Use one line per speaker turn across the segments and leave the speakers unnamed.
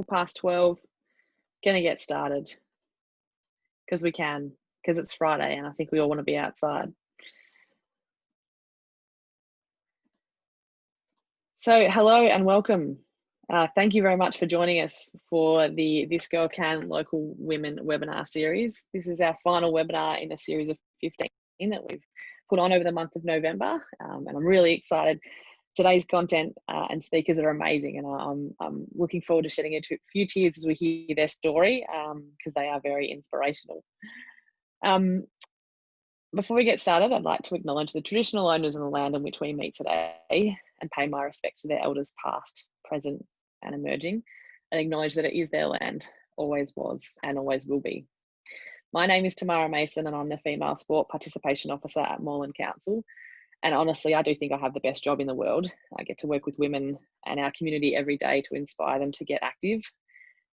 past 12. Gonna get started because we can, because it's Friday and I think we all want to be outside. So hello and welcome. Thank you very much for joining us for the This Girl Can Local Women webinar series. This is our final webinar in a series of 15 that we've put on over the month of November, and I'm really excited. Today's content and speakers are amazing, and I'm looking forward to shedding a few tears as we hear their story, because they are very inspirational. Before we get started, I'd like to acknowledge the traditional owners of the land on which we meet today and pay my respects to their elders past, present and emerging, and acknowledge that it is their land, always was and always will be. My name is Tamara Mason and I'm the Female Sport Participation Officer at Moreland Council. And honestly, I do think I have the best job in the world. I get to work with women and our community every day to inspire them to get active.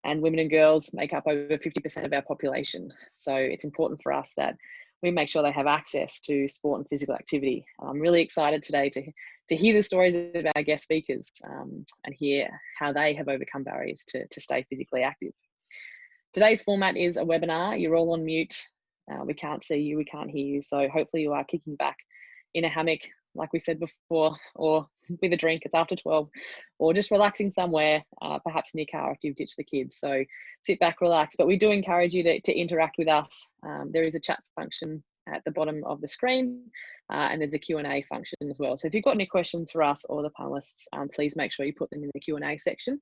And women and girls make up over 50% of our population. So it's important for us that we make sure they have access to sport and physical activity. I'm really excited today to hear the stories of our guest speakers and hear how they have overcome barriers to stay physically active. Today's format is a webinar. You're all on mute. We can't see you, we can't hear you. So hopefully you are kicking back in a hammock, like we said before, or with a drink, it's after 12, or just relaxing somewhere, perhaps in your car if you've ditched the kids. So sit back, relax. But we do encourage you to interact with us. There is a chat function at the bottom of the screen, and there's a Q&A function as well. So if you've got any questions for us or the panelists, please make sure you put them in the Q&A section.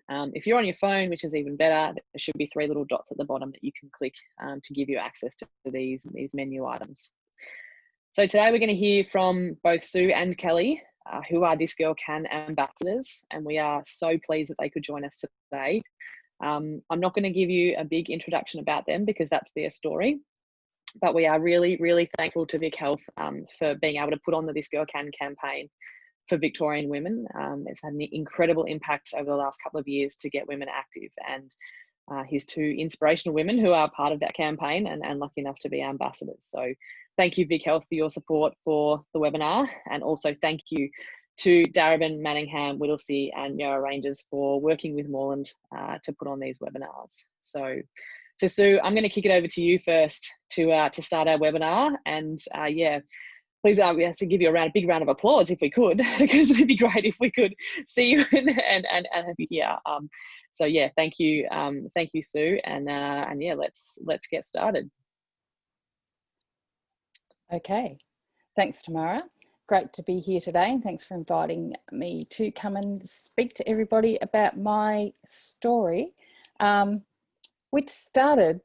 If you're on your phone, which is even better, there should be 3 little dots at the bottom that you can click to give you access to these menu items. So today we're going to hear from both Sue and Kelly, who are This Girl Can ambassadors, and we are so pleased that they could join us today. I'm not going to give you a big introduction about them because that's their story, but we are really, really thankful to Vic Health for being able to put on the This Girl Can campaign for Victorian women. It's had an incredible impact over the last couple of years to get women active, and here's 2 inspirational women who are part of that campaign and lucky enough to be ambassadors. So thank you, Vic Health, for your support for the webinar, and also thank you to Darebin, Manningham, Whittlesea and Yarra Rangers for working with Moreland to put on these webinars. So Sue, I'm going to kick it over to you first to start our webinar, and yeah, please, we have to give you a big round of applause if we could, because it'd be great if we could see you and have you here. So yeah, thank you, Sue, and yeah, let's get started.
Okay, thanks, Tamara. Great to be here today, and thanks for inviting me to come and speak to everybody about my story, which started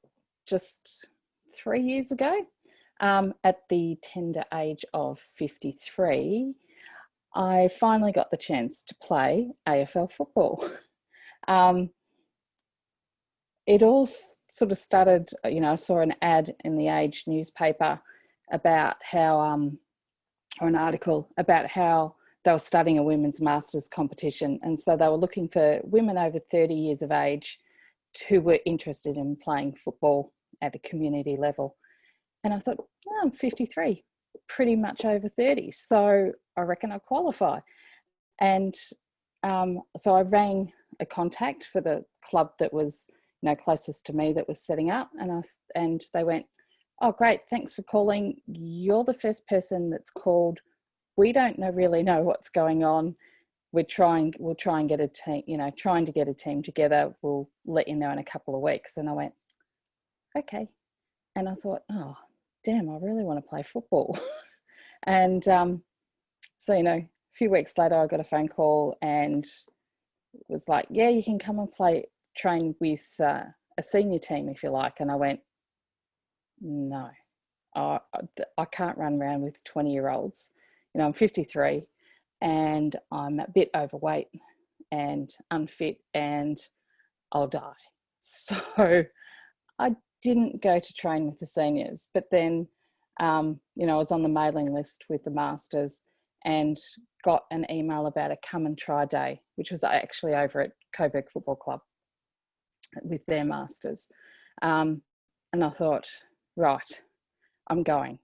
just 3 years ago. At the tender age of 53, I finally got the chance to play AFL football. It all sort of started, you know, I saw an ad in the Age newspaper about how, or an article about how they were starting a women's masters competition. And so they were looking for women over 30 years of age who were interested in playing football at a community level. And I thought, oh, I'm 53, pretty much over 30. So I reckon I qualify. And so I rang a contact for the club that was, you know, closest to me that was setting up. And they went, oh, great, thanks for calling. You're the first person that's called. We don't really know what's going on. We'll try and get a team, you know, trying to get a team together. We'll let you know in a couple of weeks. And I went, okay. And I thought, oh, damn, I really want to play football. And so, you know, a few weeks later, I got a phone call and it was like, yeah, you can come and train with a senior team if you like. And I went, no, I can't run around with 20-year-olds. You know, I'm 53 and I'm a bit overweight and unfit and I'll die. So I didn't go to train with the seniors, but then, you know, I was on the mailing list with the masters and got an email about a come and try day, which was actually over at Coburg Football Club with their masters. And I thought, right, I'm going.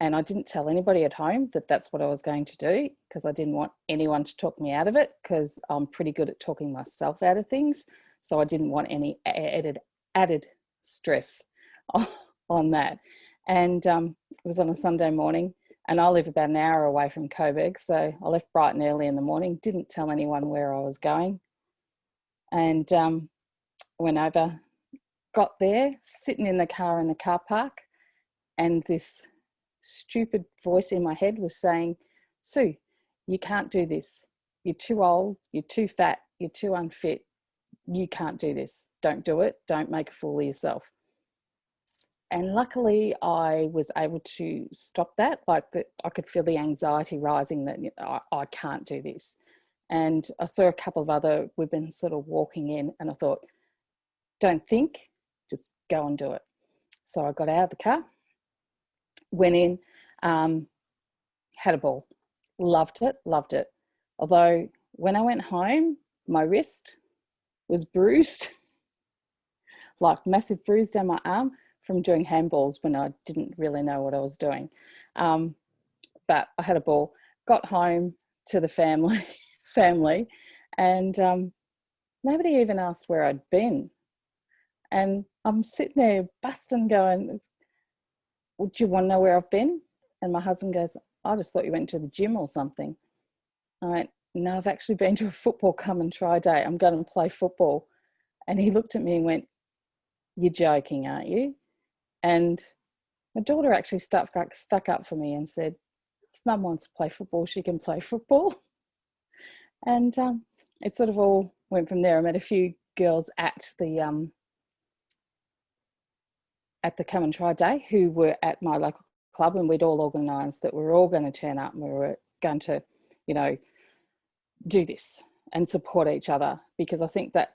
And I didn't tell anybody at home that that's what I was going to do because I didn't want anyone to talk me out of it because I'm pretty good at talking myself out of things. So I didn't want any added stress on that. And it was on a Sunday morning, and I live about an hour away from Coburg, so I left bright and early in the morning, didn't tell anyone where I was going, and went over, got there, sitting in the car park, and this stupid voice in my head was saying, Sue, you can't do this. You're too old, you're too fat, you're too unfit. You can't do this. Don't do it. Don't make a fool of yourself. And luckily I was able to stop that. Like that, I could feel the anxiety rising that I can't do this. And I saw a couple of other women sort of walking in, and I thought, don't think, just go and do it. So I got out of the car, went in, had a ball, loved it. Although when I went home, my wrist was bruised, like massive bruise down my arm from doing handballs when I didn't really know what I was doing. But I had a ball, got home to the family, and nobody even asked where I'd been. And I'm sitting there busting going, would you want to know where I've been? And my husband goes, I just thought you went to the gym or something. I went, no, I've actually been to a football come and try day. I'm going to play football. And he looked at me and went, you're joking, aren't you? And my daughter actually stuck up for me and said, if Mum wants to play football, she can play football. And it sort of all went from there. I met a few girls at the come and try day who were at my local club, and we'd all organised that we were all going to turn up and we were going to, you know, do this and support each other, because I think that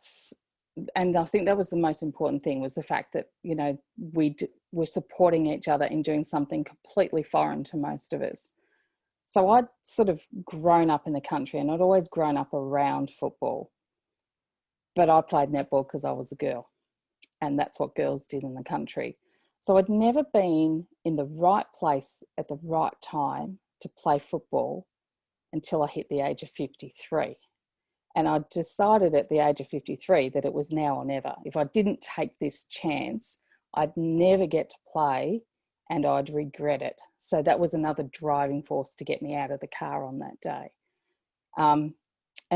was the most important thing, was the fact that, you know, we were supporting each other in doing something completely foreign to most of us. So I'd sort of grown up in the country, and I'd always grown up around football, but I played netball because I was a girl, and that's what girls did in the country. So I'd never been in the right place at the right time to play football until I hit the age of 53. And I decided at the age of 53 that it was now or never. If I didn't take this chance, I'd never get to play and I'd regret it. So that was another driving force to get me out of the car on that day. And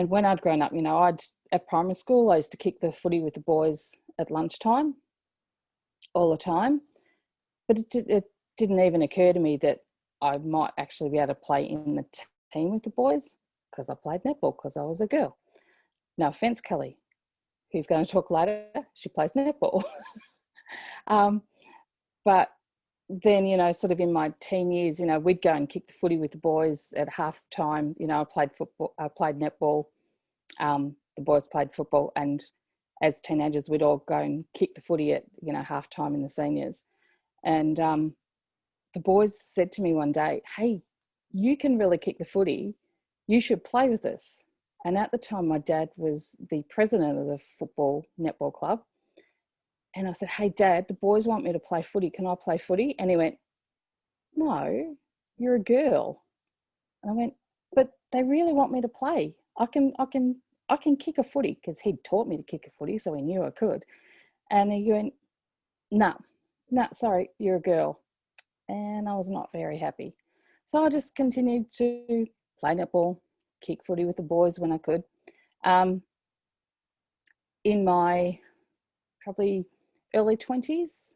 when I'd grown up, you know, at primary school, I used to kick the footy with the boys at lunchtime all the time. But it didn't even occur to me that I might actually be able to play in the team with the boys, because I played netball because I was a girl. No offence, Kelly, who's going to talk later, she plays netball. But then, you know, sort of in my teen years, you know, we'd go and kick the footy with the boys at half time. You know, I played netball, the boys played football, and as teenagers, we'd all go and kick the footy at, you know, half time in the seniors. And the boys said to me one day, hey, you can really kick the footy, you should play with us. And at the time, my dad was the president of the netball club. And I said, hey, Dad, the boys want me to play footy. Can I play footy? And he went, no, you're a girl. And I went, but they really want me to play. I can kick a footy, because he'd taught me to kick a footy, so he knew I could. And he went, no, sorry, you're a girl. And I was not very happy. So I just continued to play netball, kick footy with the boys when I could. In my probably early 20s,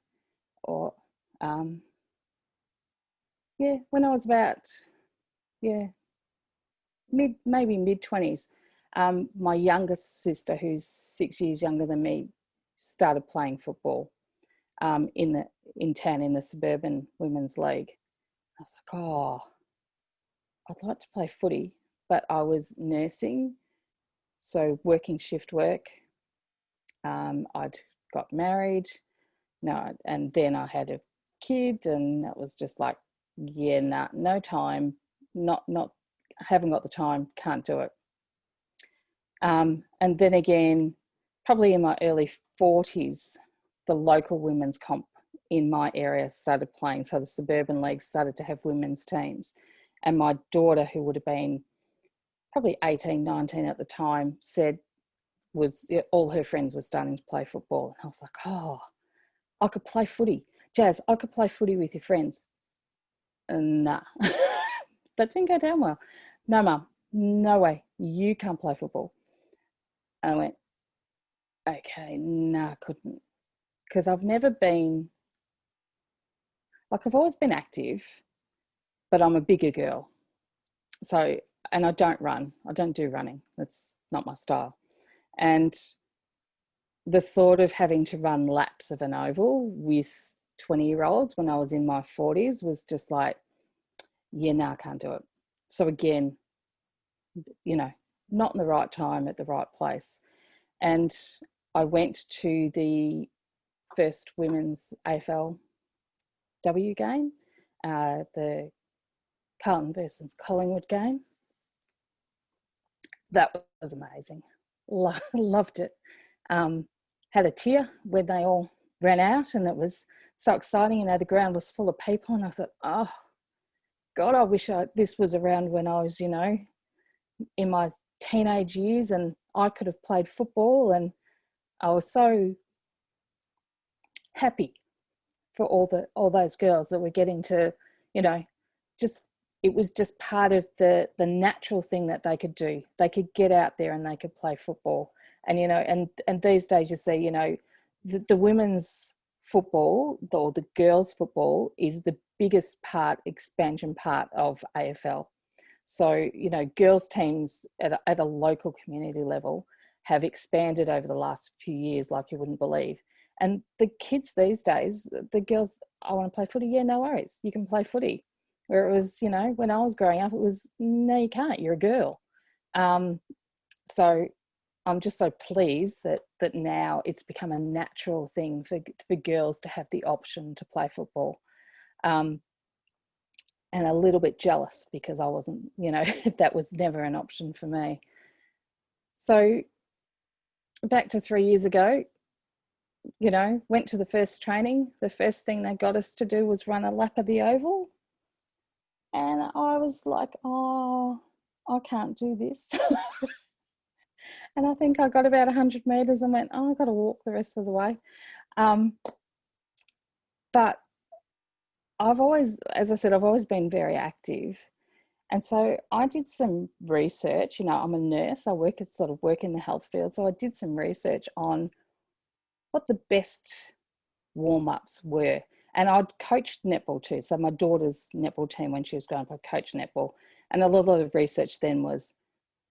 or when I was about maybe mid 20s, my youngest sister, who's 6 years younger than me, started playing football in town in the Suburban Women's League. I was like, oh, I'd like to play footy, but I was nursing, so working shift work. I'd got married, and then I had a kid, and that was just like, no time, haven't got the time, can't do it. And then again, probably in my early 40s, the local women's comp in my area started playing. So the Suburban League started to have women's teams. And my daughter, who would have been probably 18, 19 at the time, said, all her friends were starting to play football. And I was like, oh, I could play footy. Jazz, I could play footy with your friends. And nah, that didn't go down well. No, Mum, no way. You can't play football. And I went, okay, nah, I couldn't. Because I've never been, like, I've always been active, but I'm a bigger girl. So, and I don't run. I don't do running. That's not my style. And the thought of having to run laps of an oval with 20-year-olds when I was in my 40s was just like, yeah, no, I can't do it. So again, not in the right time at the right place. And I went to the first women's AFLW game, the Carlton versus Collingwood game. That was amazing. Loved it. Had a tear when they all ran out, and it was so exciting. The ground was full of people, and I thought, oh God, I wish this was around when I was, in my teenage years, and I could have played football. And I was so happy for all those girls that were getting to, it was just part of the natural thing that they could do. They could get out there and they could play football. And, and these days you see, the women's football or the girls' football is the biggest expansion part of AFL. So, girls teams at a local community level have expanded over the last few years like you wouldn't believe. And the kids these days, the girls, I want to play footy. Yeah, no worries. You can play footy. Where it was, when I was growing up, it was, no, you can't. You're a girl. So I'm just so pleased that now it's become a natural thing for girls to have the option to play football. And a little bit jealous because I wasn't, that was never an option for me. So back to 3 years ago, went to the first training. The first thing they got us to do was run a lap of the oval. And I was like, oh, I can't do this. And I think I got about 100 metres and went, oh, I've got to walk the rest of the way. But I've always, as I said, I've always been very active. And so I did some research. I'm a nurse. I work in the health field. So I did some research on what the best warm-ups were. And I'd coached netball too. So my daughter's netball team, when she was growing up, I coached netball. And a lot of research then was,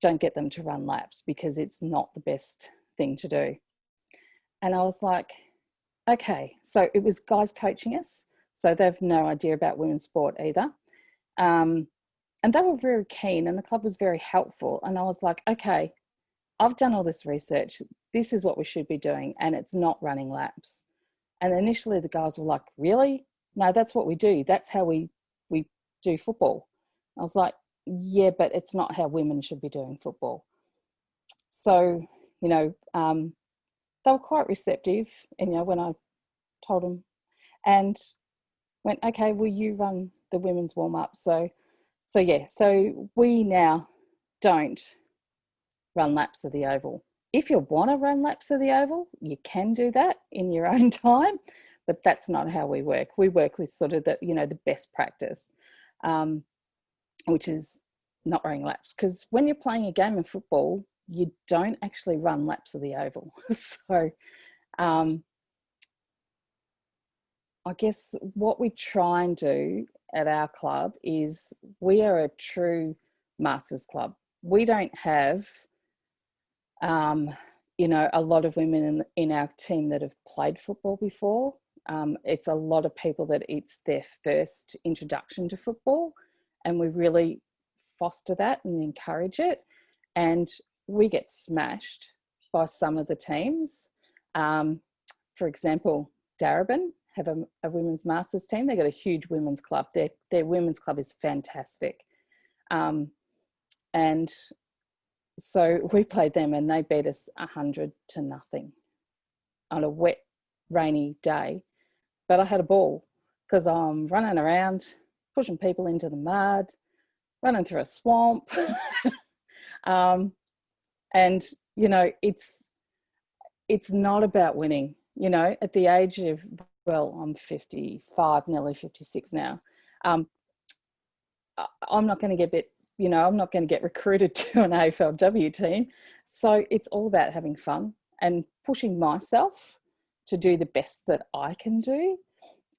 don't get them to run laps because it's not the best thing to do. And I was like, okay. So it was guys coaching us. So they've no idea about women's sport either. And they were very keen and the club was very helpful. And I was like, okay, I've done all this research. This is what we should be doing. And it's not running laps. And initially the guys were like, really? No, that's what we do. That's how we do football. I was like, yeah, but it's not how women should be doing football. So, they were quite receptive, when I told them, and went, okay, will you run the women's warm-up? So we now don't run laps of the oval. If you want to run laps of the oval, you can do that in your own time, but that's not how we work. We work with sort of the best practice, which is not running laps. Because when you're playing a game of football, you don't actually run laps of the oval. So I guess what we try and do at our club is we are a true masters club. We don't have a lot of women in our team that have played football before. It's a lot of people that it's their first introduction to football, and we really foster that and encourage it. And we get smashed by some of the teams. For example, Darebin have a women's masters team. They've got a huge women's club. Their women's club is fantastic. And so we played them and they beat us 100-0 on a wet, rainy day. But I had a ball because I'm running around, pushing people into the mud, running through a swamp. And, it's it's not about winning. You know, at the age of, well, I'm 55, nearly 56 now. I'm not going to get I'm not going to get recruited to an AFLW team. So it's all about having fun and pushing myself to do the best that I can do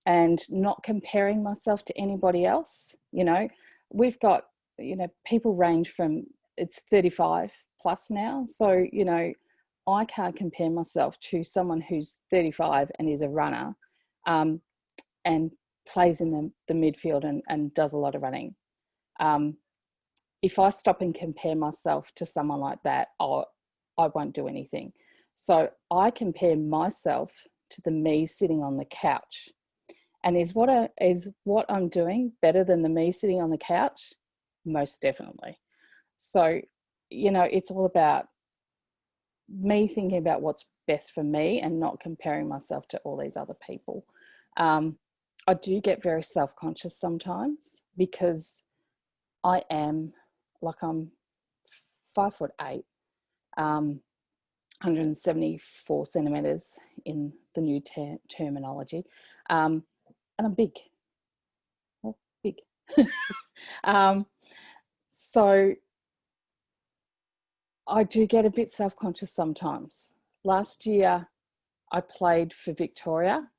and not comparing myself to anybody else. You know, we've got, people range from, it's 35 plus now. So, I can't compare myself to someone who's 35 and is a runner and plays in the midfield and does a lot of running. If I stop and compare myself to someone like that, I won't do anything. So I compare myself to the me sitting on the couch. And is what I'm doing better than the me sitting on the couch? Most definitely. So, it's all about me thinking about what's best for me and not comparing myself to all these other people. I do get very self-conscious sometimes because I'm 5'8", 174 centimetres in the new terminology, and I'm big. Well, big. So I do get a bit self-conscious sometimes. Last year, I played for Victoria,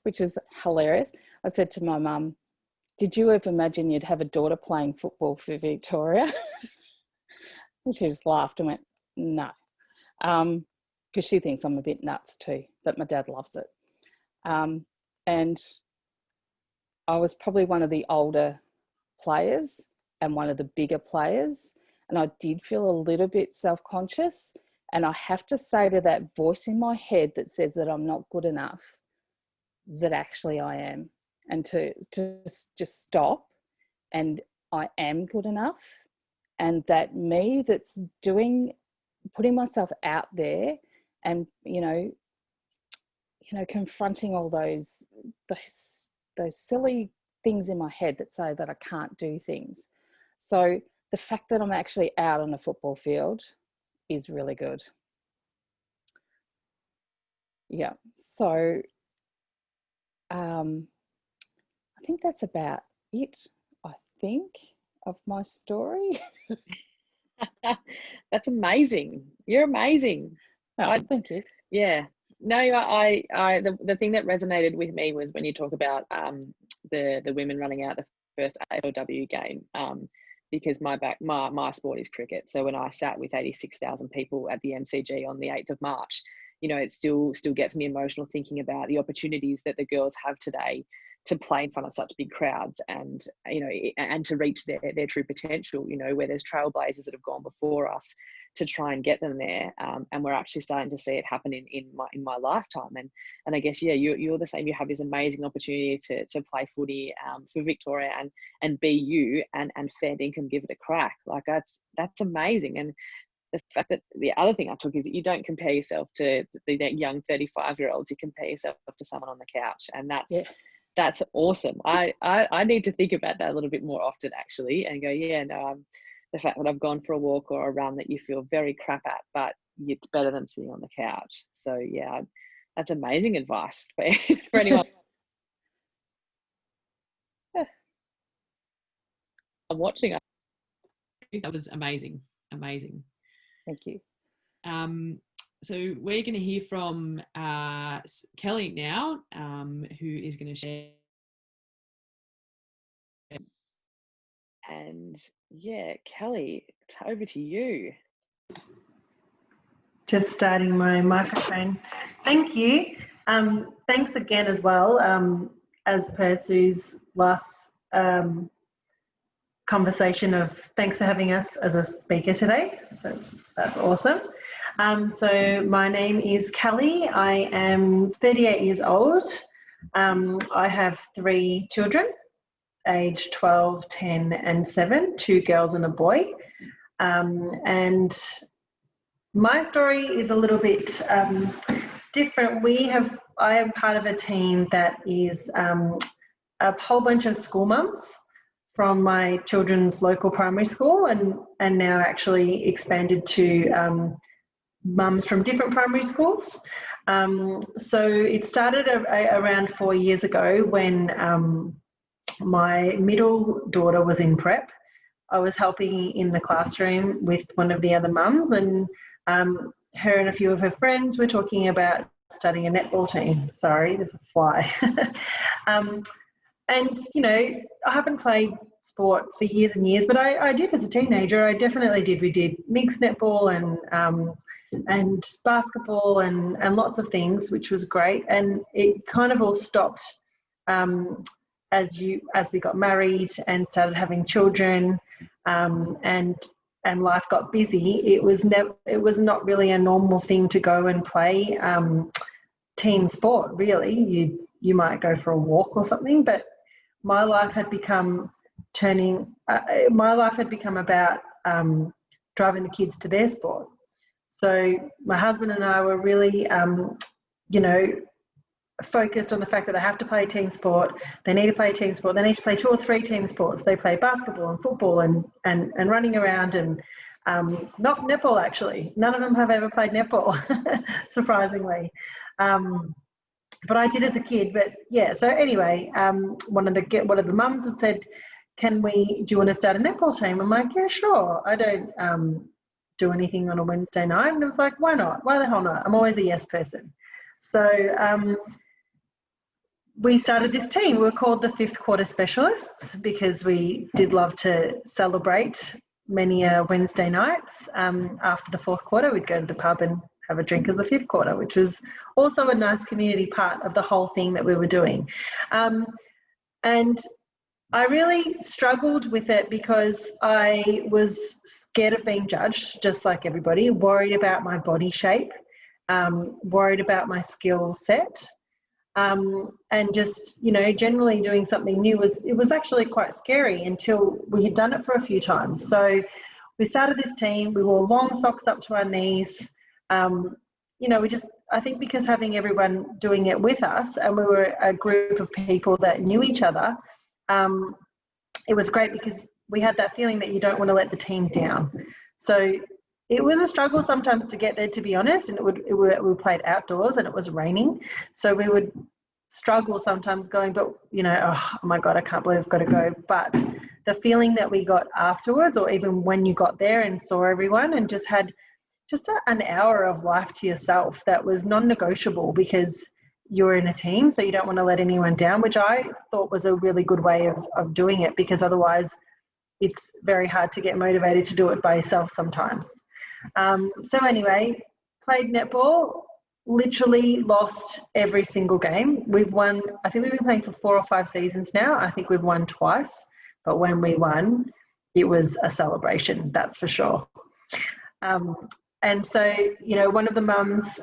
which is hilarious. I said to my mum, "Did you ever imagine you'd have a daughter playing football for Victoria?" And she just laughed and went, "No," because she thinks I'm a bit nuts too, but my dad loves it. And I was probably one of the older players and one of the bigger players, and I did feel a little bit self-conscious. And I have to say to that voice in my head that says that I'm not good enough, that actually I am, and to just stop, and I am good enough, and that me that's putting myself out there and confronting all those silly things in my head that say that I can't do things. So the fact that I'm actually out on a football field is really good. Yeah. So I think that's about it, I think, of my story.
That's amazing. You're amazing.
Oh, thank you.
Yeah. No, the thing that resonated with me was when you talk about the women running out the first AFLW game, because my sport is cricket. So when I sat with 86,000 people at the MCG on the 8th of March, it still gets me emotional thinking about the opportunities that the girls have today to play in front of such big crowds and and to reach their true potential, where there's trailblazers that have gone before us to try and get them there, and we're actually starting to see it happen in my lifetime. And I guess, yeah, you're the same. You have this amazing opportunity to play footy for Victoria and be you, and fair income, give it a crack. Like that's amazing. And the fact that the other thing I took is that you don't compare yourself to the young 35-year-olds. You compare yourself to someone on the couch, and that's awesome. I need to think about that a little bit more often, actually, and go, yeah, no, the fact that I've gone for a walk or a run that you feel very crap at, but it's better than sitting on the couch. So yeah, that's amazing advice for anyone. I'm watching.
That was amazing.
Thank you.
So we're going to hear from Kelly now, who is going to share.
And yeah, Kelly, it's over to you.
Just starting my microphone. Thank you. Thanks again as well, as per Sue's last conversation of thanks for having us as a speaker today. So that's awesome. So my name is Kelly. I am 38 years old. I have 3 children, aged 12, 10 and 7, 2 girls and a boy. And my story is a little bit different. I am part of a team that is a whole bunch of school mums from my children's local primary school, and now actually expanded to mums from different primary schools. So it started around 4 years ago when my middle daughter was in prep. I was helping in the classroom with one of the other mums, and her and a few of her friends were talking about starting a netball team. Sorry, there's a fly. And, you know, I haven't played sport for years and years, but I did as a teenager. I definitely did. We did mixed netball and basketball and lots of things, which was great. And it kind of all stopped as we got married and started having children, and life got busy. It was not really a normal thing to go and play team sport. Really, you might go for a walk or something, but my life had become about driving the kids to their sport. So my husband and I were really, you know, focused on the fact that they have to play team sport. They need to play team sport. They need to play 2 or 3 team sports. They play basketball and football and running around and not netball, actually. None of them have ever played netball, surprisingly. But I did as a kid. But yeah, so anyway, one of the mums had said, do you want to start a netball team? I'm like, yeah, sure. I don't do anything on a Wednesday night. And I was like, why not? Why the hell not? I'm always a yes person. So we started this team. We were called the 5th Quarter Specialists because we did love to celebrate many Wednesday nights. After the 4th quarter, we'd go to the pub and have a drink as the 5th quarter, which was also a nice community part of the whole thing that we were doing. And I really struggled with it because I was scared of being judged, just like everybody, worried about my body shape, worried about my skill set, and just, you know, generally doing something new was actually quite scary until we had done it for a few times. So we started this team. We wore long socks up to our knees. You know, I think because having everyone doing it with us, and we were a group of people that knew each other, it was great because we had that feeling that you don't want to let the team down. So it was a struggle sometimes to get there, to be honest, and we played outdoors and it was raining. So we would struggle sometimes going, but, you know, oh my God, I can't believe I've got to go. But the feeling that we got afterwards, or even when you got there and saw everyone and just had an hour of life to yourself, that was non-negotiable because you're in a team, so you don't want to let anyone down, which I thought was a really good way of doing it, because otherwise it's very hard to get motivated to do it by yourself sometimes. So anyway, played netball, literally lost every single game. We've won, I think we've been playing for 4 or 5 seasons now. I think we've won twice, but when we won, it was a celebration, that's for sure. And so, you know, one of the mums,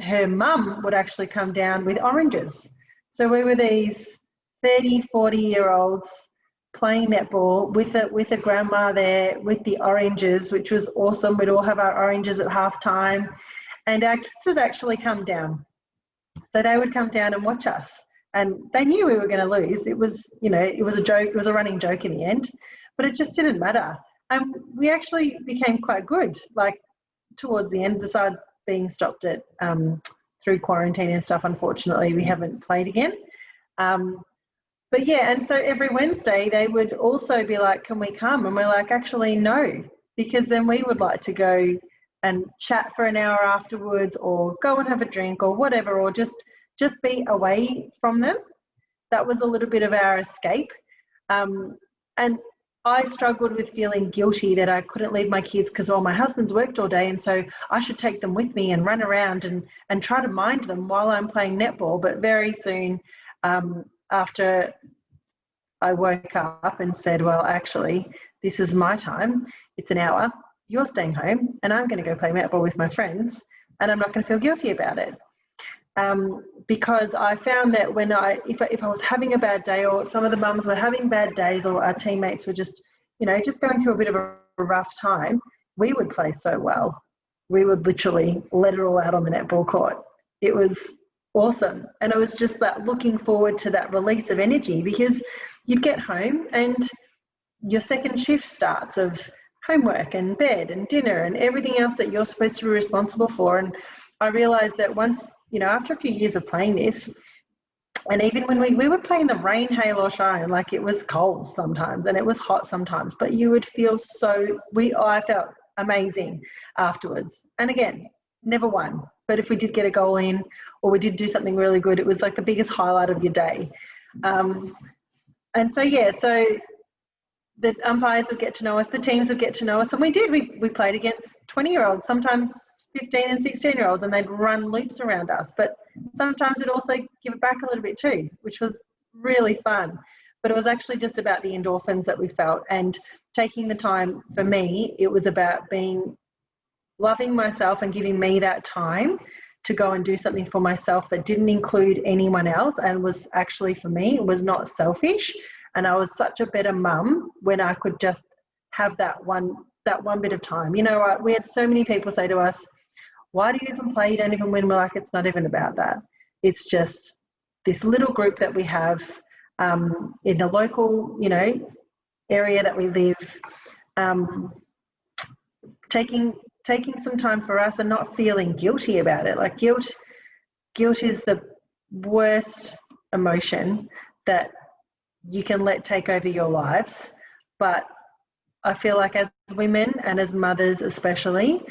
her mum would actually come down with oranges. So we were these 30, 40-year-olds playing netball with a grandma there with the oranges, which was awesome. We'd all have our oranges at halftime, and our kids would actually come down. So they would come down and watch us, and they knew we were going to lose. It was, you know, it was a joke. It was a running joke in the end, but it just didn't matter. And we actually became quite good, like towards the end, besides being stopped at through quarantine and stuff. Unfortunately, we haven't played again. But yeah, and so every Wednesday they would also be like, can we come? And we're like, actually, no, because then we would like to go and chat for an hour afterwards, or go and have a drink or whatever, or just be away from them. That was a little bit of our escape. And I struggled with feeling guilty that I couldn't leave my kids because all my husband's worked all day, and so I should take them with me and run around and try to mind them while I'm playing netball. But very soon, after I woke up and said, well, actually, this is my time. It's an hour. You're staying home, and I'm going to go play netball with my friends, and I'm not going to feel guilty about it. Because I found that when if I was having a bad day, or some of the mums were having bad days, or our teammates were just going through a bit of a rough time, we would play so well. We would literally let it all out on the netball court. It was awesome. And it was just that looking forward to that release of energy, because you'd get home and your second shift starts of homework and bed and dinner and everything else that you're supposed to be responsible for. And I realised that once, you know, after a few years of playing this, and even when we were playing the rain, hail or shine, like it was cold sometimes and it was hot sometimes, but you would feel I felt amazing afterwards. And again, never won, but if we did get a goal in or we did do something really good, it was like the biggest highlight of your day. And so, yeah, so the umpires would get to know us, the teams would get to know us, and we did. We played against 20-year-olds, sometimes 15 and 16-year-olds, and they'd run loops around us. But sometimes we'd also give it back a little bit too, which was really fun. But it was actually just about the endorphins that we felt and taking the time. For me, it was about loving myself and giving me that time to go and do something for myself that didn't include anyone else and was actually for me. It was not selfish. And I was such a better mum when I could just have that one bit of time. You know, we had so many people say to us, why do you even play? You don't even win. We're like, it's not even about that. It's just this little group that we have in the local, you know, area that we live, taking some time for us and not feeling guilty about it. Like guilt is the worst emotion that you can let take over your lives. But I feel like as women and as mothers especially,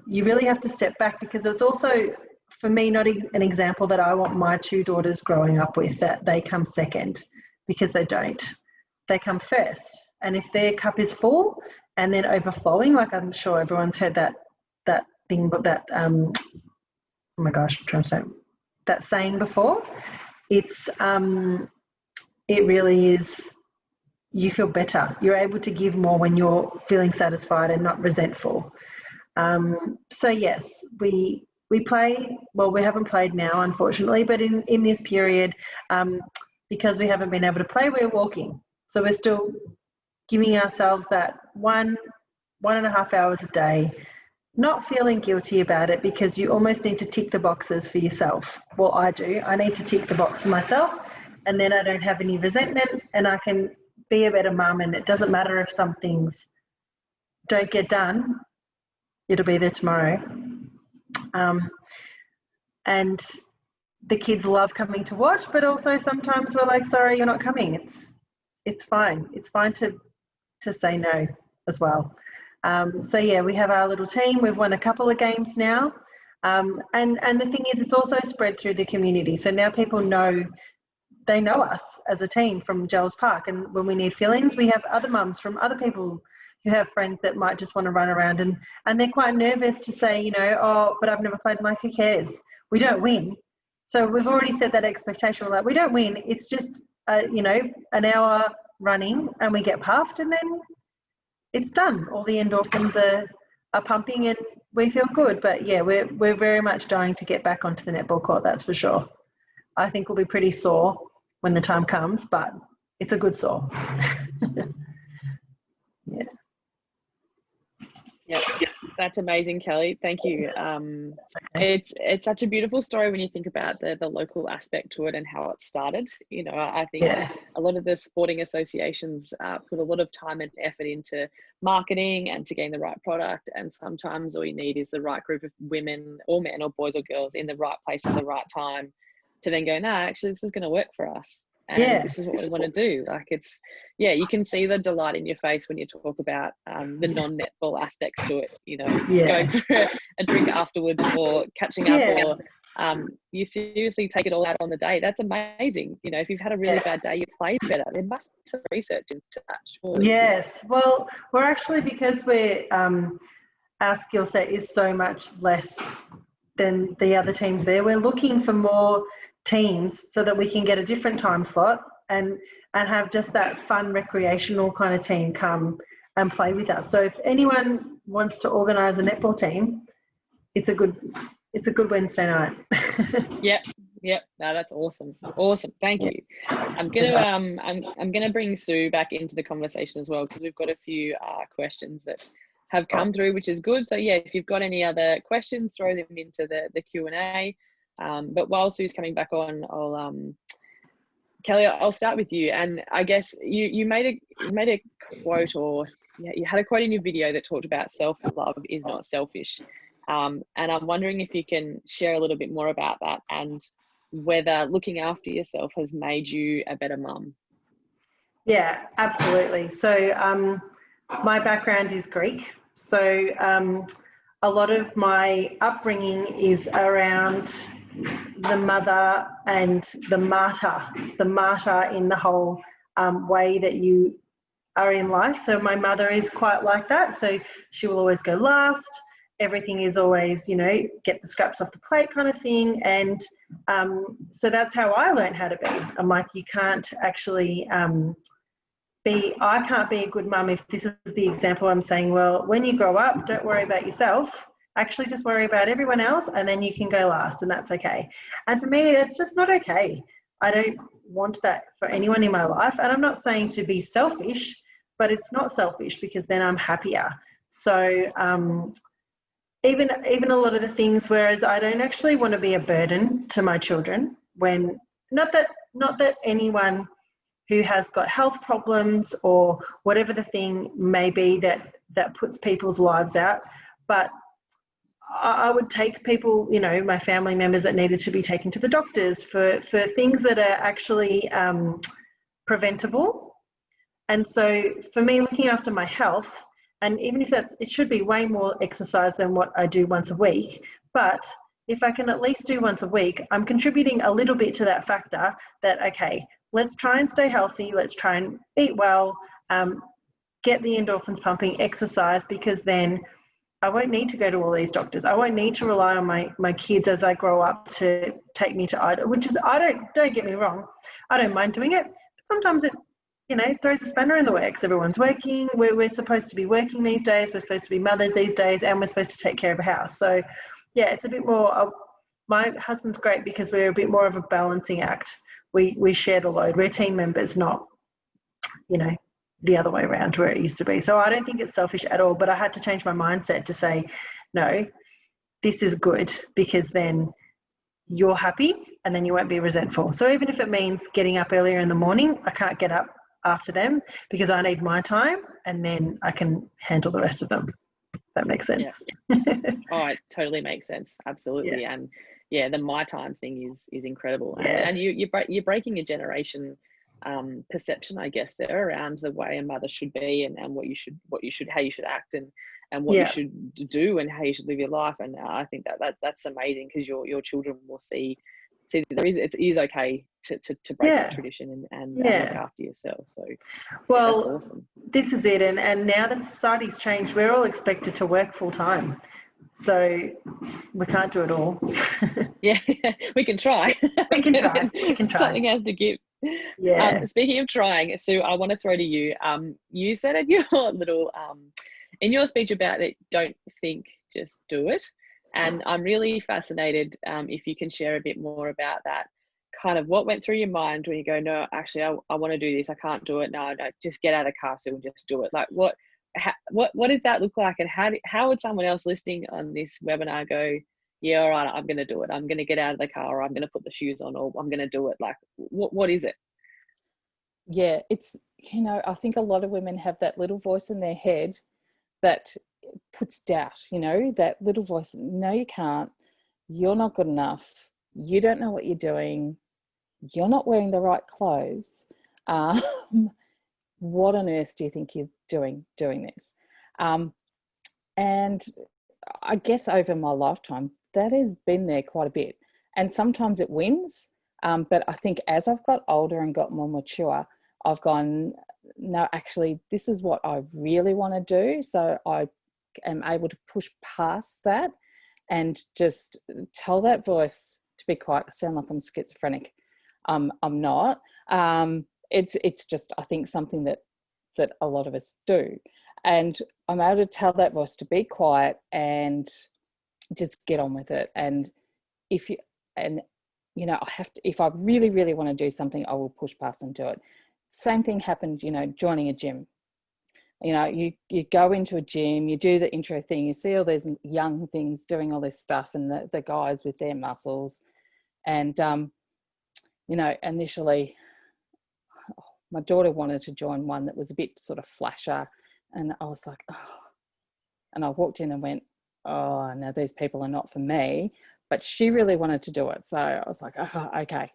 you really have to step back, because it's also, for me, not an example that I want my two daughters growing up with, that they come second, because they don't. They come first. And if their cup is full and then overflowing, like I'm sure everyone's heard that thing, but that, oh my gosh, I'm trying to say that saying before. It's, it really is, you feel better. You're able to give more when you're feeling satisfied and not resentful. So yes, we play, well, we haven't played now, unfortunately, but in this period, because we haven't been able to play, we're walking. So we're still giving ourselves that 1.5 hours a day, not feeling guilty about it, because you almost need to tick the boxes for yourself. Well, I do. I need to tick the box for myself, and then I don't have any resentment, and I can be a better mum. And it doesn't matter if some things don't get done, it'll be there tomorrow. And the kids love coming to watch, but also sometimes we're like, sorry, you're not coming. It's fine. It's fine to say no as well. So yeah, we have our little team. We've won a couple of games now. And the thing is, it's also spread through the community. So now people know, they know us as a team from Gels Park. And when we need fill-ins, we have other mums from other people who have friends that might just want to run around, and they're quite nervous to say, you know, oh, but I've never played. I'm like, who cares? We don't win. So we've already set that expectation. We're like, we don't win. It's just, you know, an hour running and we get puffed and then it's done. All the endorphins are pumping and we feel good. But yeah, we're very much dying to get back onto the netball court, that's for sure. I think we'll be pretty sore when the time comes, but it's a good sore. Yeah.
Yeah, that's amazing, Kelly. Thank you. It's such a beautiful story when you think about the local aspect to it and how it started. You know, I think a lot of the sporting associations put a lot of time and effort into marketing and to getting the right product. And sometimes all you need is the right group of women or men or boys or girls in the right place at the right time to then go, no, actually, this is going to work for us. And this is what we want to do. Like it's, you can see the delight in your face when you talk about the non-netball aspects to it, you know, going for a drink afterwards or catching up or you seriously take it all out on the day. That's amazing. You know, if you've had a really bad day, you played better. There must be some research into that. Surely.
Yes. Well, we're actually, because we're, our skill set is so much less than the other teams there, we're looking for more teams so that we can get a different time slot and have just that fun recreational kind of team come and play with us. So if anyone wants to organise a netball team, it's a good Wednesday night.
Yep. No, that's awesome. Thank you. I'm gonna bring Sue back into the conversation as well, because we've got a few questions that have come through, which is good. So yeah, if you've got any other questions, throw them into the Q&A. But while Sue's coming back on, Kelly, I'll start with you. And I guess you made a quote or you had a quote in your video that talked about self-love is not selfish. And I'm wondering if you can share a little bit more about that, and whether looking after yourself has made you a better mum.
Yeah, absolutely. So my background is Greek. So a lot of my upbringing is around the mother and the martyr in the whole way that you are in life. So my mother is quite like that. So she will always go last. Everything is always, you know, get the scraps off the plate kind of thing. And so that's how I learned how to be. I'm like, you can't actually I can't be a good mum if this is the example I'm saying, well, when you grow up, don't worry about yourself. Actually, just worry about everyone else, and then you can go last, and that's okay. And for me, it's just not okay. I don't want that for anyone in my life. And I'm not saying to be selfish, but it's not selfish, because then I'm happier. So even a lot of the things, whereas I don't actually want to be a burden to my children, when not that anyone who has got health problems or whatever the thing may be that puts people's lives out, but I would take people, you know, my family members that needed to be taken to the doctors for things that are actually preventable. And so for me, looking after my health, and even if it should be way more exercise than what I do once a week, but if I can at least do once a week, I'm contributing a little bit to that factor that, okay, let's try and stay healthy, let's try and eat well, get the endorphins pumping, exercise, because then I won't need to go to all these doctors. I won't need to rely on my kids as I grow up to take me to either, which is, don't get me wrong, I don't mind doing it. But sometimes it, you know, throws a spanner in the works. Everyone's working. We're supposed to be working these days. We're supposed to be mothers these days, and we're supposed to take care of a house. So, yeah, it's a bit more. My husband's great because we're a bit more of a balancing act. We share the load. We're team members, not, you know, the other way around where it used to be. So I don't think it's selfish at all. But I had to change my mindset to say, no, this is good, because then you're happy and then you won't be resentful. So even if it means getting up earlier in the morning, I can't get up after them because I need my time, and then I can handle the rest of them. That makes sense.
Yeah. Oh, it totally makes sense. Absolutely.
Yeah.
And yeah, the my time thing is incredible.
Yeah.
And you're breaking a generation perception, I guess, there around the way a mother should be, and how you should act, and what you should do, and how you should live your life. And I think that's amazing, because your children will see that it is okay to break that tradition and look after yourself. So
well,
that's awesome.
This is it. And now that society's changed, we're all expected to work full time. So we can't do it all.
Yeah, we can try.
We can try.
Something has to give.
Yeah.
Speaking of trying, Sue, I want to throw to you. You said in your little in your speech about it, don't think, just do it. And I'm really fascinated if you can share a bit more about that. Kind of what went through your mind when you go, no, actually, I want to do this. I can't do it. No, just get out of the car, Sue, and just do it. Like what did that look like? And how would someone else listening on this webinar go, yeah, all right, I'm going to do it. I'm going to get out of the car, or I'm going to put the shoes on, or I'm going to do it. Like, what is it?
Yeah, it's, you know, I think a lot of women have that little voice in their head that puts doubt, you know, that little voice, no, you can't, you're not good enough, you don't know what you're doing, you're not wearing the right clothes. What on earth do you think you're doing this? And I guess over my lifetime, that has been there quite a bit. And sometimes it wins. But I think as I've got older and got more mature, I've gone, no, actually, this is what I really want to do. So I am able to push past that and just tell that voice to be quiet. I sound like I'm schizophrenic. I'm not. It's just, I think, something that a lot of us do. And I'm able to tell that voice to be quiet and just get on with it. And you know, I have to, if I really, really want to do something, I will push past and do it. Same thing happened, you know, joining a gym. You know, you go into a gym, you do the intro thing, you see all these young things doing all this stuff, and the guys with their muscles. And, you know, initially my daughter wanted to join one that was a bit sort of flasher, And I was like, oh. And I walked in and went, oh, no, these people are not for me. But she really wanted to do it. So I was like, oh, okay,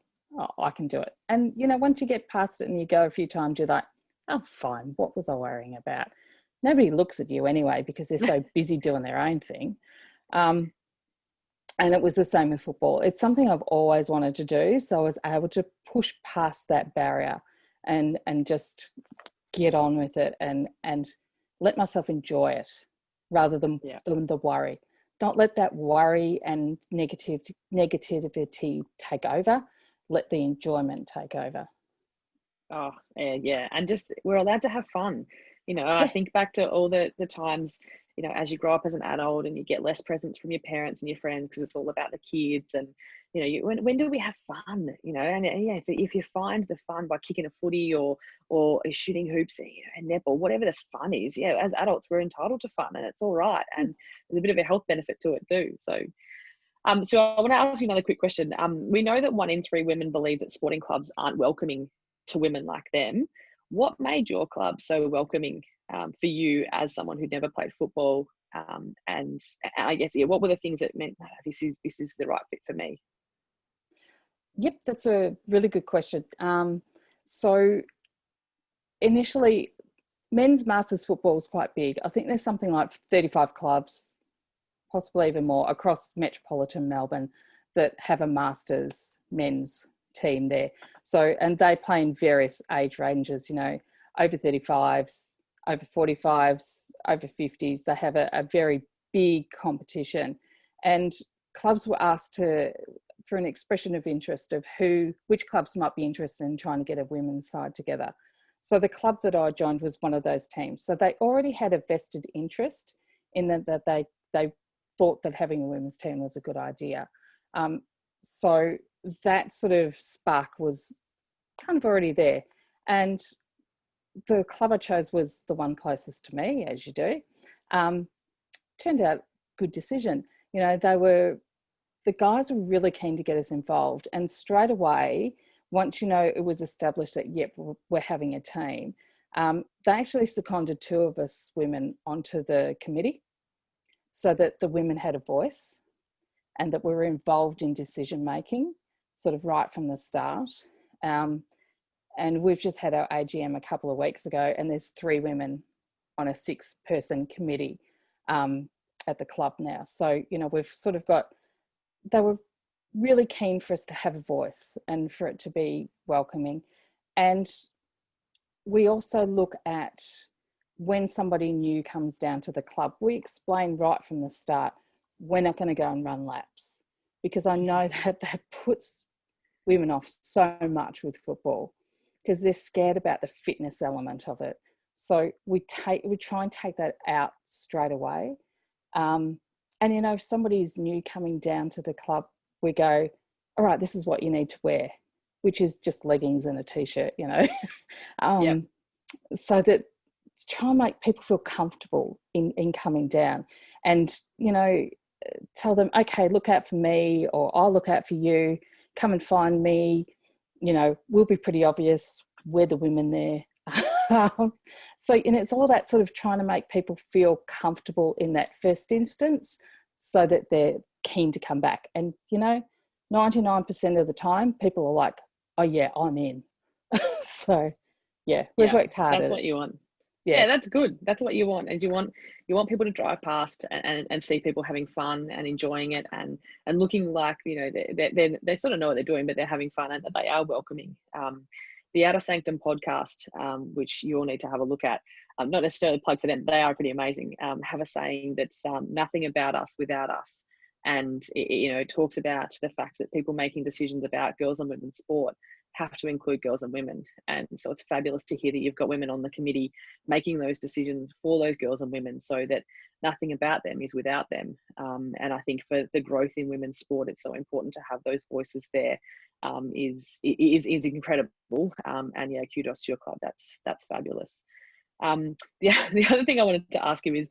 I can do it. And, you know, once you get past it and you go a few times, you're like, oh, fine, what was I worrying about? Nobody looks at you anyway because they're so busy doing their own thing. And it was the same with football. It's something I've always wanted to do. So I was able to push past that barrier and just get on with it and let myself enjoy it rather than the worry. Don't let that worry and negativity take over. Let the enjoyment take over.
Oh, yeah. And just, we're allowed to have fun. You know, I think back to all the times, you know, as you grow up as an adult and you get less presents from your parents and your friends because it's all about the kids. And, you know, when do we have fun? You know, and yeah, if you find the fun by kicking a footy or shooting hoops, you know, and netball, whatever the fun is, yeah, as adults, we're entitled to fun and it's all right. And there's a bit of a health benefit to it too. So, so I want to ask you another quick question. We know that 1 in 3 women believe that sporting clubs aren't welcoming to women like them. What made your club so welcoming for you as someone who'd never played football? And I guess, yeah, what were the things that meant this is the right fit for me?
Yep, that's a really good question. So initially, men's masters football is quite big. I think there's something like 35 clubs, possibly even more, across metropolitan Melbourne that have a masters men's team there. So, and they play in various age ranges, you know, over 35s, over 45s, over 50s. They have a very big competition. And clubs were asked for an expression of interest of which clubs might be interested in trying to get a women's side together. So the club that I joined was one of those teams. So they already had a vested interest in that they thought that having a women's team was a good idea. So that sort of spark was kind of already there. And the club I chose was the one closest to me, as you do. Turned out good decision. You know, the guys were really keen to get us involved. And straight away, once, you know, it was established that, yep, we're having a team, they actually seconded 2 of us women onto the committee so that the women had a voice and that we were involved in decision making sort of right from the start. And we've just had our AGM a couple of weeks ago and there's 3 women on a 6-person committee at the club now. So, you know, we've sort of they were really keen for us to have a voice and for it to be welcoming. And we also look at when somebody new comes down to the club, we explain right from the start, we're not going to go and run laps, because I know that puts women off so much with football because they're scared about the fitness element of it. So we try and take that out straight away. And, you know, if somebody's new coming down to the club, we go, all right, this is what you need to wear, which is just leggings and a T-shirt, you know. So that try and make people feel comfortable in coming down and, you know, tell them, okay, look out for me or I'll look out for you, come and find me, you know, we'll be pretty obvious, we're the women there. So, you know, it's all that sort of trying to make people feel comfortable in that first instance so that they're keen to come back. And, you know, 99% of the time people are like, oh yeah, I'm in. So yeah, we've worked hard.
That's what you want. Yeah, that's good. That's what you want. And you want people to drive past and see people having fun and enjoying it and looking like, you know, they sort of know what they're doing, but they're having fun and that they are welcoming. The Sanctum podcast, which you all need to have a look at, not necessarily plug for them, they are pretty amazing, have a saying that's nothing about us without us. And it talks about the fact that people making decisions about girls and women's sport have to include girls and women. And so it's fabulous to hear that you've got women on the committee making those decisions for those girls and women so that nothing about them is without them. And I think for the growth in women's sport, it's so important to have those voices there. Is incredible. And yeah, kudos to your club. That's fabulous. The other thing I wanted to ask you is,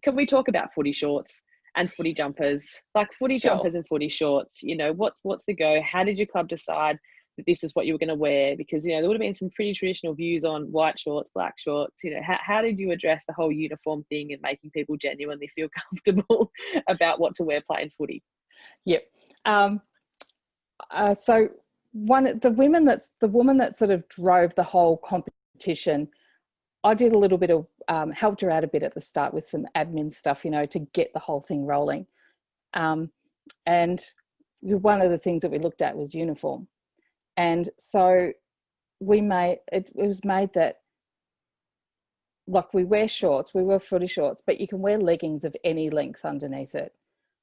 can we talk about footy shorts and footy jumpers? Like footy jumpers and footy shorts, you know, what's the go? How did your club decide that this is what you were going to wear? Because, you know, there would have been some pretty traditional views on white shorts, black shorts. You know, how did you address the whole uniform thing and making people genuinely feel comfortable about what to wear playing footy?
Yep. So the woman that sort of drove the whole competition, I did a little bit of helped her out a bit at the start with some admin stuff, you know, to get the whole thing rolling. And one of the things that we looked at was uniform. And so it was made that, like, we wear shorts, we wear footy shorts, but you can wear leggings of any length underneath it.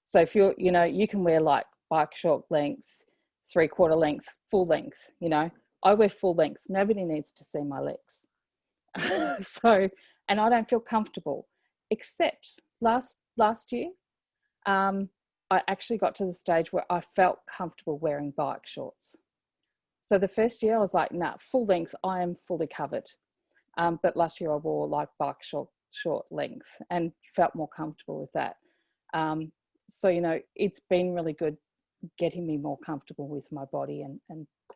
So if you're, you know, you can wear like bike short length, 3/4 length, full length, you know. I wear full length. Nobody needs to see my legs. So, and I don't feel comfortable, except last year, I actually got to the stage where I felt comfortable wearing bike shorts. So the first year I was like, nah, full length, I am fully covered. But last year I wore like bike short length and felt more comfortable with that. So, you know, it's been really good getting me more comfortable with my body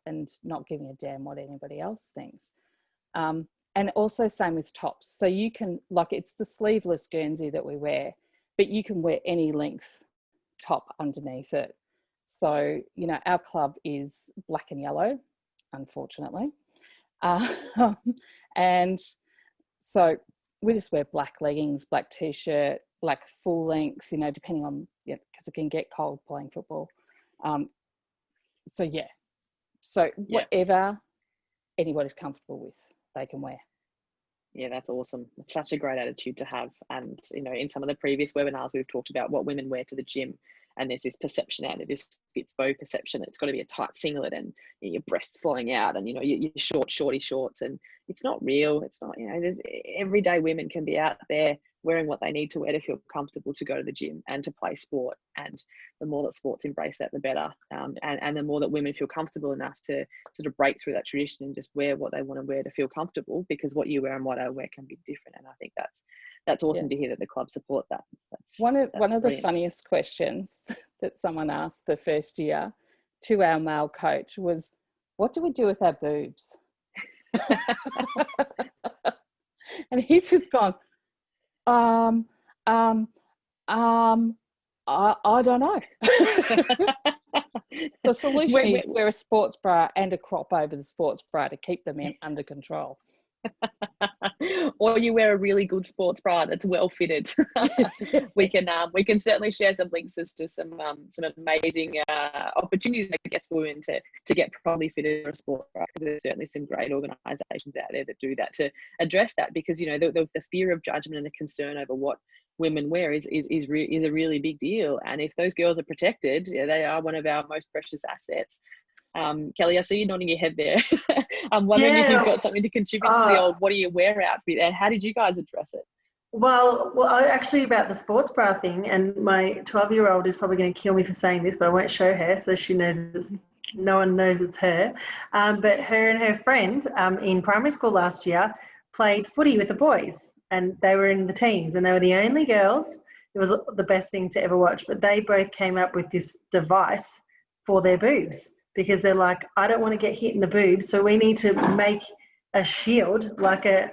and not giving a damn what anybody else thinks. And also same with tops. So you can, like, it's the sleeveless Guernsey that we wear, but you can wear any length top underneath it. So, you know, our club is black and yellow, unfortunately. And so we just wear black leggings, black t-shirt, black full length, you know, depending on, yeah, because it can get cold playing football. So yeah, so whatever anybody's comfortable with, they can wear.
Yeah, that's awesome. It's such a great attitude to have. And, you know, in some of the previous webinars, we've talked about what women wear to the gym. And there's this perception out there, this fitspo perception. It's got to be a tight singlet and your breasts flowing out and, you know, your shorty shorts. And it's not real. It's not, you know, there's everyday women can be out there wearing what they need to wear to feel comfortable to go to the gym and to play sport. And the more that sports embrace that, the better. And the more that women feel comfortable enough to sort of break through that tradition and just wear what they want to wear to feel comfortable, because what you wear and what I wear can be different. And I think that's awesome to hear that the club support that.
One of the funniest questions that someone asked the first year to our male coach was, what do we do with our boobs? And he's just gone, I don't know. The solution is wear a sports bra and a crop over the sports bra to keep the men under control.
Or you wear a really good sports bra that's well fitted. We can certainly share some links as to some amazing opportunities, I guess, for women to get properly fitted for a sports bra. There's certainly some great organisations out there that do that to address that, because, you know, the fear of judgment and the concern over what women wear is a really big deal. And if those girls are protected, they are one of our most precious assets. Kelly, I see you nodding your head there. I'm wondering if you've got something to contribute to the old what do you wear outfit, and how did you guys address it?
Well, actually about the sports bra thing, and my 12-year-old is probably going to kill me for saying this, but I won't show her so she knows no one knows it's her. But her and her friend in primary school last year played footy with the boys, and they were in the teams, and they were the only girls. It was the best thing to ever watch, but they both came up with this device for their boobs, because they're like, I don't want to get hit in the boobs, so we need to make a shield, like a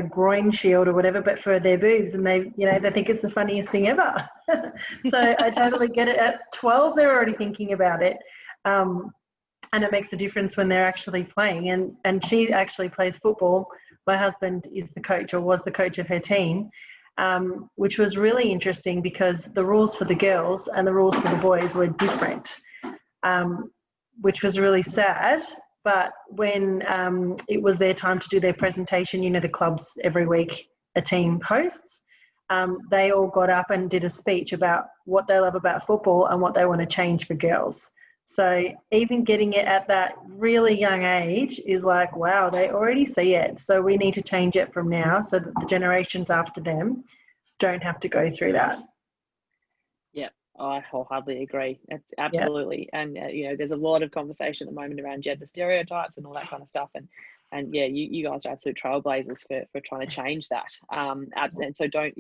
groin shield or whatever, but for their boobs. And they think it's the funniest thing ever. So I totally get it. At 12, they're already thinking about it. And it makes a difference when they're actually playing. And she actually plays football. My husband is the coach, or was the coach of her team, which was really interesting because the rules for the girls and the rules for the boys were different. Which was really sad. But when it was their time to do their presentation, you know, the clubs every week a team hosts, they all got up and did a speech about what they love about football and what they want to change for girls. So even getting it at that really young age is like, wow, they already see it. So we need to change it from now so that the generations after them don't have to go through that.
I wholeheartedly agree. Absolutely. Yeah. And, you know, there's a lot of conversation at the moment around gender stereotypes and all that kind of stuff. And yeah, you guys are absolute trailblazers for trying to change that. And so don't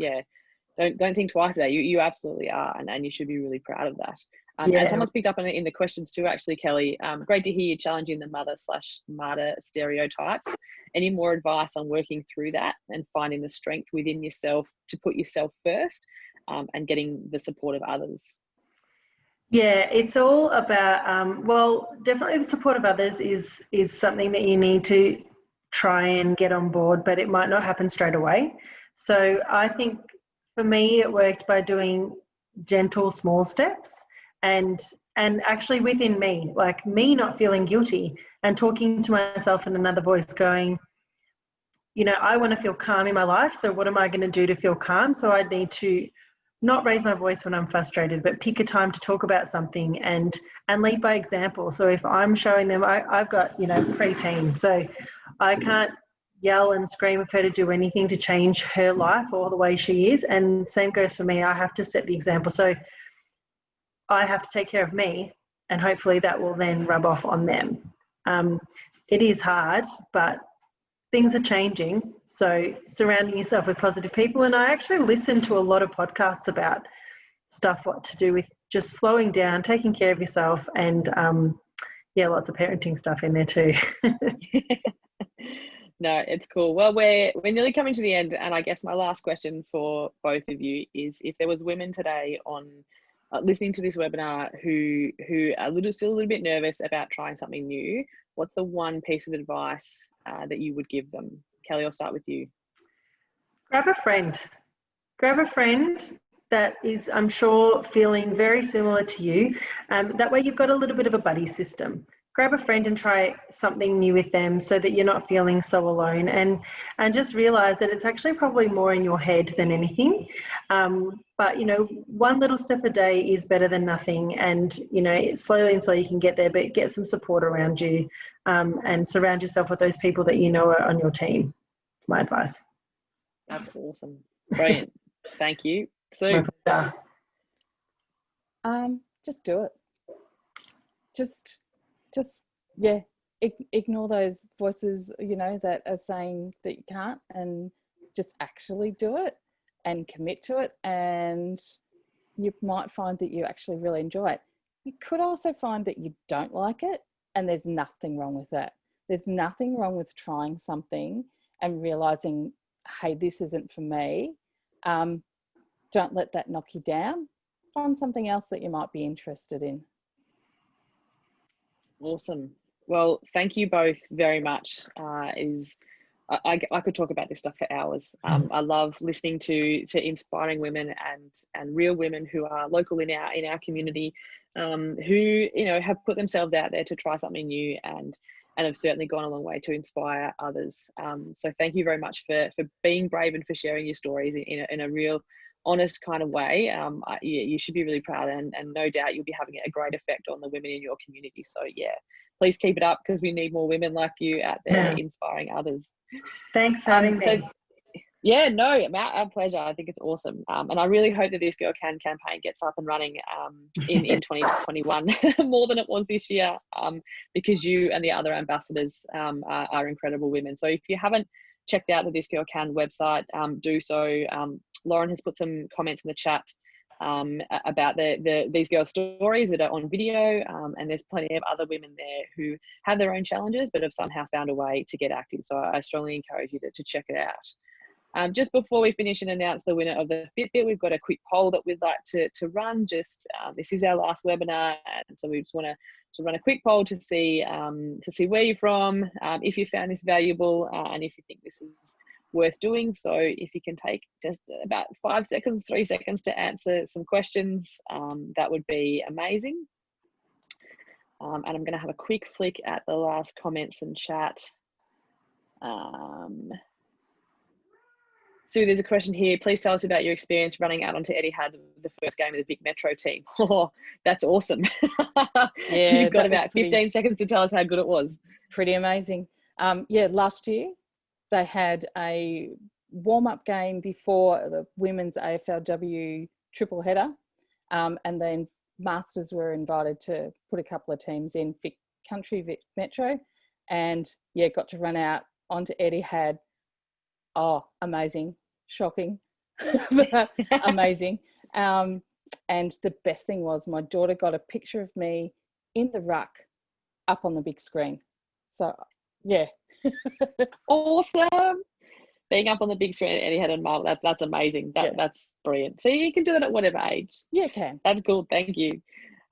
don't think twice about it. You absolutely are, and you should be really proud of that. And someone's picked up on it in the questions too, actually, Kelly. Great to hear you challenging the mother/martyr stereotypes. Any more advice on working through that and finding the strength within yourself to put yourself first, and getting the support of others?
Yeah, it's all about, well, definitely the support of others is something that you need to try and get on board, but it might not happen straight away. So I think for me, it worked by doing gentle, small steps, and actually within me, like me not feeling guilty and talking to myself in another voice going, you know, I want to feel calm in my life. So what am I going to do to feel calm? So I need to not raise my voice when I'm frustrated, but pick a time to talk about something and lead by example. So if I'm showing them, I've got, you know, preteen, so I can't yell and scream at her to do anything to change her life or the way she is. And same goes for me. I have to set the example. So I have to take care of me, and hopefully that will then rub off on them. It is hard, but things are changing. So surrounding yourself with positive people. And I actually listen to a lot of podcasts about stuff, what to do with just slowing down, taking care of yourself, and lots of parenting stuff in there too.
No, it's cool. Well, we're nearly coming to the end, and I guess my last question for both of you is, if there was women today on listening to this webinar who are still a little bit nervous about trying something new, what's the one piece of advice that you would give them? Kelly, I'll start with you. Grab a friend that is, I'm sure, feeling very similar to you. That way you've got a little bit of a buddy system. Grab a friend and try something new with them so that you're not feeling so alone, and just realize that it's actually probably more in your head than anything. But, you know, one little step a day is better than nothing, and, you know, slowly until you can get there, but get some support around you, and surround yourself with those people that you know are on your team. That's my advice. That's awesome. Brilliant. Thank you. So,
just do it. Just ignore those voices, you know, that are saying that you can't, and just actually do it and commit to it, and you might find that you actually really enjoy it. You could also find that you don't like it, and there's nothing wrong with that. There's nothing wrong with trying something and realizing, hey, this isn't for me. Don't let that knock you down. Find something else that you might be interested in.
Awesome. Well, thank you both very much. I could talk about this stuff for hours. I love listening to inspiring women and real women who are local in our community, who, you know, have put themselves out there to try something new and have certainly gone a long way to inspire others. So thank you very much for being brave and for sharing your stories in a real honest kind of way. You should be really proud, and no doubt you'll be having a great effect on the women in your community. So yeah, please keep it up, because we need more women like you out there inspiring others. Thanks for having me. Yeah, no, our pleasure. I think it's awesome. And I really hope that This Girl Can campaign gets up and running in 2021 more than it was this year, because you and the other ambassadors are incredible women. So if you haven't checked out the This Girl Can website, do so. Lauren has put some comments in the chat about these girls' stories that are on video, and there's plenty of other women there who have their own challenges but have somehow found a way to get active. So I strongly encourage you to check it out. Just before we finish and announce the winner of the Fitbit, we've got a quick poll that we'd like to run. Just this is our last webinar, and so we just want to run a quick poll to see where you're from, if you found this valuable, and if you think this is worth doing. So if you can take just about 5 seconds, 3 seconds to answer some questions, that would be amazing. And I'm going to have a quick flick at the last comments and chat. Sue, there's a question here. Please tell us about your experience running out onto Etihad, the first game of the big Metro team. Oh, that's awesome. Yeah, you've got about 15 seconds to tell us how good it was.
Pretty amazing. Yeah, last year they had a warm-up game before the women's AFLW triple header, and then Masters were invited to put a couple of teams in Vic Country Metro, and yeah, got to run out onto Etihad. Oh, amazing, shocking. but amazing. And the best thing was my daughter got a picture of me in the ruck up on the big screen. So, yeah.
Awesome. Being up on the big screen at Anyhead and Marvel, that's amazing. That's brilliant. So you can do that at whatever age.
Yeah, can.
That's cool. Thank you.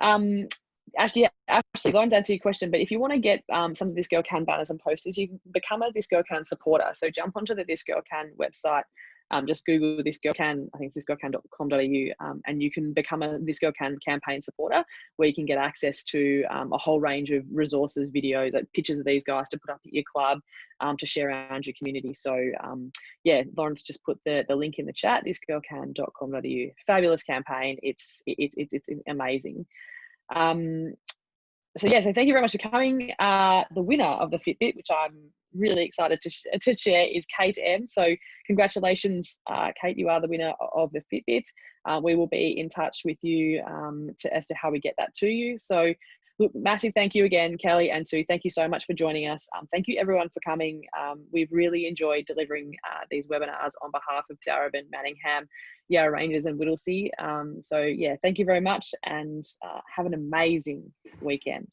Actually, going to answer your question, but if you want to get some of This Girl Can banners and posters, you can become a This Girl Can supporter. So jump onto the This Girl Can website. Just Google This Girl Can, I think it's thisgirlcan.com.au, and you can become a This Girl Can campaign supporter, where you can get access to a whole range of resources, videos, like pictures of these guys to put up at your club, to share around your community. So yeah, Lawrence just put the link in the chat, thisgirlcan.com.au. Fabulous campaign. It's amazing. So yeah, so thank you very much for coming. The winner of the Fitbit, which I'm really excited to share, is Kate M. So congratulations, Kate, you are the winner of the Fitbit. We will be in touch with you as to how we get that to you. So look, massive thank you again, Kelly and Sue. Thank you so much for joining us. Thank you everyone for coming. We've really enjoyed delivering these webinars on behalf of Darebin, Manningham, Yarra Rangers and Whittlesea. So yeah, thank you very much, and have an amazing weekend.